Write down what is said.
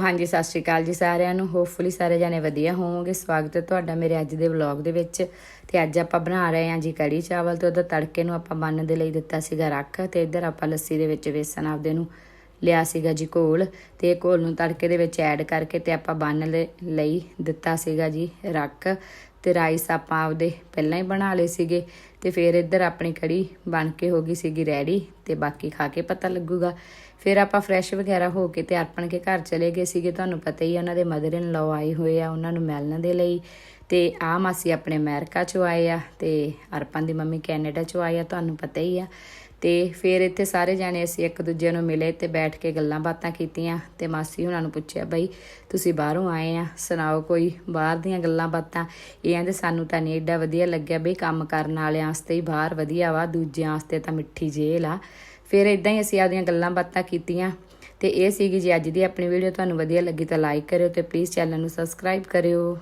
हाँ जी, सत श्री अकाल जी सारिਆਂ ਨੂੰ। ਹੋਪਫੁਲੀ ਸਾਰੇ ਜਾਣੇ ਵਧੀਆ ਹੋਵੋਗੇ। ਸਵਾਗਤ ਹੈ ਤੁਹਾਡਾ ਮੇਰੇ ਅੱਜ ਦੇ ਵਲੌਗ ਦੇ ਵਿੱਚ। ਤੇ ਅੱਜ ਆਪਾਂ ਬਣਾ ਰਹੇ ਹਾਂ ਜੀ ਕੜੀ ਚਾਵਲ। ਤੇ ਉਹਦਾ ਤੜਕੇ ਨੂੰ ਆਪਾਂ ਬੰਨ ਦੇ ਲਈ ਦਿੱਤਾ ਸੀਗਾ ਰੱਖ। ਤੇ ਇੱਧਰ ਆਪਾਂ ਲੱਸੀ ਦੇ ਵਿੱਚ ਵੇਸਣ ਆਪਦੇ ਨੂੰ ਲਿਆ ਸੀਗਾ ਜੀ ਘੋਲ। ਤੇ ਇਹ ਘੋਲ ਨੂੰ ਤੜਕੇ ਦੇ ਵਿੱਚ ਐਡ ਕਰਕੇ ਤੇ ਆਪਾਂ ਬੰਨ ਲਈ ਦਿੱਤਾ ਸੀਗਾ ਜੀ ਰੱਖ। ਤੇ ਰਾਈਸ ਆਪਾਂ ਆਪਦੇ ਪਹਿਲਾਂ ਹੀ ਬਣਾ ਲਏ ਸੀਗੇ। ਤੇ ਫਿਰ ਇੱਧਰ ਆਪਣੀ ਕੜੀ ਬਣ ਕੇ ਹੋ ਗਈ ਸੀਗੀ ਰੈਡੀ। ਤੇ ਬਾਕੀ ਖਾ ਕੇ ਪਤਾ ਲੱਗੂਗਾ। ਫਿਰ ਆਪਾਂ ਫਰੈਸ਼ ਵਗੈਰਾ ਹੋ ਕੇ ਤੇ ਅਰਪਣ ਕੇ ਘਰ ਚਲੇ ਗਏ ਸੀਗੇ। ਤੁਹਾਨੂੰ ਪਤਾ ਹੀ ਉਹਨਾਂ ਦੇ ਮਦਰ ਇਨ ਲਾਅ ਆਏ ਹੋਏ ਆ ਉਹਨਾਂ ਨੂੰ ਮਿਲਣ ਦੇ ਲਈ। ਤੇ ਆਹ ਮਾਸੀ ਆਪਣੇ ਅਮਰੀਕਾ 'ਚੋਂ ਆਏ ਆ ਤੇ ਅਰਪਣ ਦੀ ਮੰਮੀ ਕੈਨੇਡਾ 'ਚੋਂ ਆਏ ਆ, ਤੁਹਾਨੂੰ ਪਤਾ ਹੀ ਆ। ਤੇ ਫਿਰ ਇੱਥੇ ਸਾਰੇ ਜਾਣੇ ਅਸੀਂ ਇੱਕ ਦੂਜੇ ਨੂੰ ਮਿਲੇ ਤੇ ਬੈਠ ਕੇ ਗੱਲਾਂ ਬਾਤਾਂ ਕੀਤੀਆਂ। ਤੇ ਮਾਸੀ ਹੁਣਾਂ ਨੂੰ ਪੁੱਛਿਆ, ਬਈ ਤੁਸੀਂ ਬਾਹਰੋਂ ਆਏ ਆ, ਸੁਣਾਓ ਕੋਈ ਬਾਹਰ ਦੀਆਂ ਗੱਲਾਂ ਬਾਤਾਂ। ਇਹ ਕਹਿੰਦੇ ਸਾਨੂੰ ਤਾਂ ਨਹੀਂ ਏਡਾ ਵਧੀਆ ਲੱਗਿਆ ਬਈ, ਕੰਮ ਕਰਨ ਵਾਲਿਆਂ ਵਾਸਤੇ ਹੀ ਬਾਹਰ ਵਧੀਆ ਵਾ, ਦੂਜਿਆਂ ਵਾਸਤੇ ਤਾਂ ਮਿੱਠੀ ਜੇਲ੍ਹ ਆ। ਫਿਰ ਇੱਦਾਂ ਹੀ ਅਸੀਂ ਆਪਦੀਆਂ ਗੱਲਾਂ ਬਾਤਾਂ ਕੀਤੀਆਂ। ਤੇ ਇਹ ਸੀਗੀ ਜੀ ਅੱਜ ਦੀ ਆਪਣੀ ਵੀਡੀਓ। ਤੁਹਾਨੂੰ ਵਧੀਆ ਲੱਗੀ ਤਾਂ ਲਾਈਕ ਕਰਿਓ ਤੇ ਪਲੀਜ਼ ਚੈਨਲ ਨੂੰ ਸਬਸਕ੍ਰਾਈਬ ਕਰਿਓ।